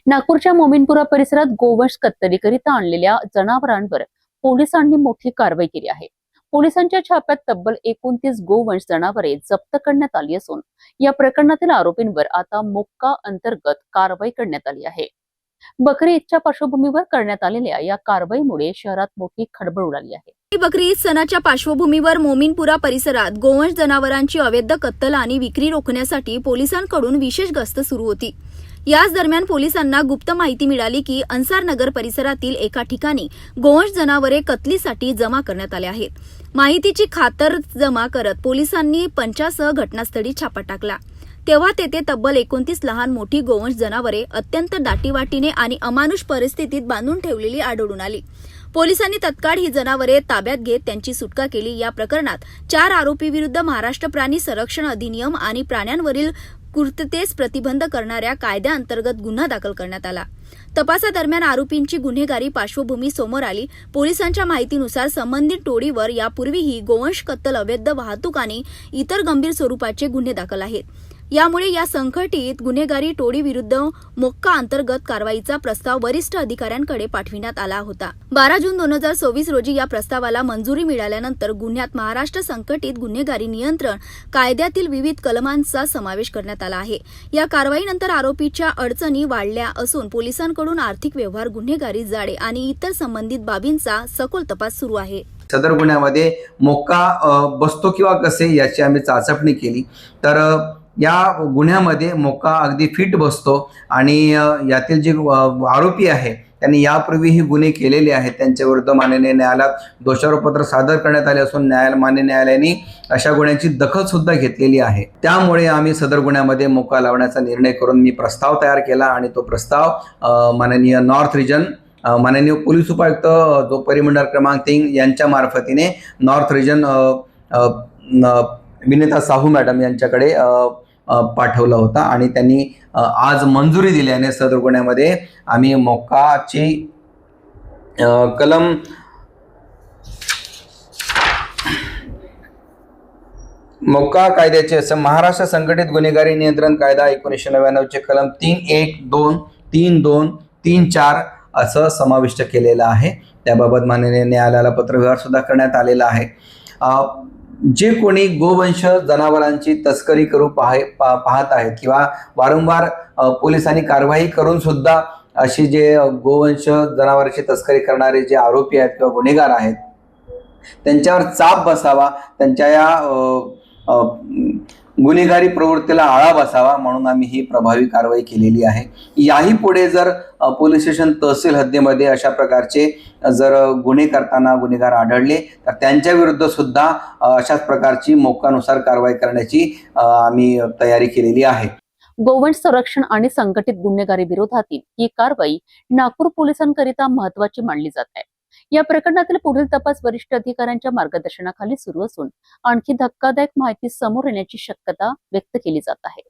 नागपूरच्या मोमीनपुरा परिसरात गोवंश कत्तलीकरिता आणलेल्या जनावरांवर पोलिसांनी मोठी कारवाई केली आहे। पोलिसांच्या छाप्यात तब्बल 29 गोवंश जनावरे जप्त करण्यात आली असून या प्रकरणातील आरोपींवर आता मोक्का अंतर्गत कारवाई करण्यात आली आहे। बकरी ईदच्या पार्श्वभूमीवर करण्यात आलेल्या या कारवाईमुळे शहरात मोठी खळबळ उडाली आहे। बकरी ईद सणाच्या पार्श्वभूमीवर मोमीनपुरा परिसरात गोवंश जनावरांची अवैध कत्तल आणि विक्री रोखण्यासाठी पोलिसांकडून विशेष गस्त सुरू होती। याच दरम्यान पोलिसांना गुप्त माहिती मिळाली की अन्सार नगर परिसरातील एका ठिकाणी गोवंश जनावरे कत्तलीसाठी जमा करण्यात आले आहेत। माहितीची खातर जमा करत पोलिसांनी पंचासह घटनास्थळी छापा टाकला, तेव्हा तेथे तब्बल 29 लहान मोठी गोवंश जनावरे अत्यंत दाटीवाटीने आणि अमानुष परिस्थितीत बांधून ठेवलेली आढळून आली। पोलिसांनी तत्काळ ही जनावरे ताब्यात घेत त्यांची सुटका केली। या प्रकरणात 4 आरोपींविरुद्ध महाराष्ट्र प्राणी संरक्षण अधिनियम आणि प्राण्यांवरील क्रूरतेस प्रतिबंध करणाऱ्या कायद्याअंतर्गत गुन्हा दाखल करण्यात आला। तपासादरम्यान आरोपींची गुन्हेगारी पार्श्वभूमी समोर आली। पोलिसांच्या माहितीनुसार संबंधित टोळीवर यापूर्वीही गोवंश कत्तल, अवैध वाहतूक आणि इतर गंभीर स्वरूपाचे गुन्हे दाखल आहेत। यामुळे या संघटित गुन्हेगारी टोळीविरुद्ध मोक्का अंतर्गत कारवाईचा प्रस्ताव वरिष्ठ अधिकाऱ्यांकडे पाठविण्यात आला होता। 12 जून 2024 रोजी या प्रस्तावाला मंजुरी मिळाल्यानंतर गुन्ह्यात महाराष्ट्र संघटित गुन्हेगारी नियंत्रण कायद्यातील विविध कलमांचा समावेश करण्यात आला आहे। या कारवाईनंतर आरोपीच्या अडचणी वाढल्या असून पोलिसांकडून आर्थिक व्यवहार, गुन्हेगारी जाळे आणि इतर संबंधित बाबींचा सखोल तपास सुरू आहे। सदर गुन्ह्यामध्ये मोक्का बसतो किंवा कसे याची आम्ही चाचपणी केली, तर या गुन्ह्यामध्ये मोक्का अगदी फिट बसतो आणि यातील जे आरोपी आहे त्यांनी यापूर्वीही गुन्हे केलेले आहेत। त्यांच्या विरुद्ध माननीय न्यायालयात दोषारोपपत्र सादर करण्यात आले असून माननीय न्यायालयाने अशा गुन्ह्यांची दखल सुद्धा घेतलेली आहे। त्यामुळे आम्ही सदर गुन्ह्यामध्ये मोक्का लावण्याचा निर्णय करून मी प्रस्ताव तयार केला आणि तो प्रस्ताव माननीय नॉर्थ रिजन माननीय पोलीस उपायुक्त जो परिमंडळ क्रमांक 3 यांच्या मार्फतीने north region Vinita Sahu madam यांच्याकडे पाठवला होता आणि त्यांनी आज मंजुरी दिल्याने सदर गुन्ह्यामध्ये आम्ही मोक्काची कलम मोक्का कायद्याचे असं महाराष्ट्र संघटित गुन्हेगारी नियंत्रण कायदा 1999 चे कलम 3.1, 2, 3.2, 3.4 असं समाविष्ट केलेलं आहे। त्याबाबत माननीय न्यायालयाला पत्रव्यवहार सुद्धा करण्यात आलेला आहे। जे कोणी गोवंश जनावरांची तस्करी करू पाहत आहेत किंवा वारंवार पोलिसांनी कारवाई करून सुद्धा अशी जे गोवंश जनावरांची तस्करी करणारे जे आरोपी आहेत किंवा गुन्हेगार आहेत त्यांच्यावर चाप बसावा, त्यांच्या या गुन्हेगारी प्रवृत्तीला आळा बसावा म्हणून आम्ही ही प्रभावी कारवाई केलेली आहे। याही पुढे जर पोलीस स्टेशन, तहसील हद्दीमध्ये अशा प्रकारचे जर गुन्हे करताना गुन्हेगार आढळले तर त्यांच्या विरुद्ध सुद्धा अशाच प्रकारची मोक्कानुसार कारवाई करण्याची आम्ही तयारी केलेली आहे। गोवंश संरक्षण आणि संघटित गुन्हेगारी विरोधातील ही कारवाई नागपूर पोलिसांकरिता महत्त्वाची मानली जात आहे। या प्रकरणातील पुढील तपास वरिष्ठ अधिकाऱ्यांच्या मार्गदर्शनाखाली सुरू असून आणखी धक्कादायक माहिती समोर येण्याची शक्यता व्यक्त केली जात आहे।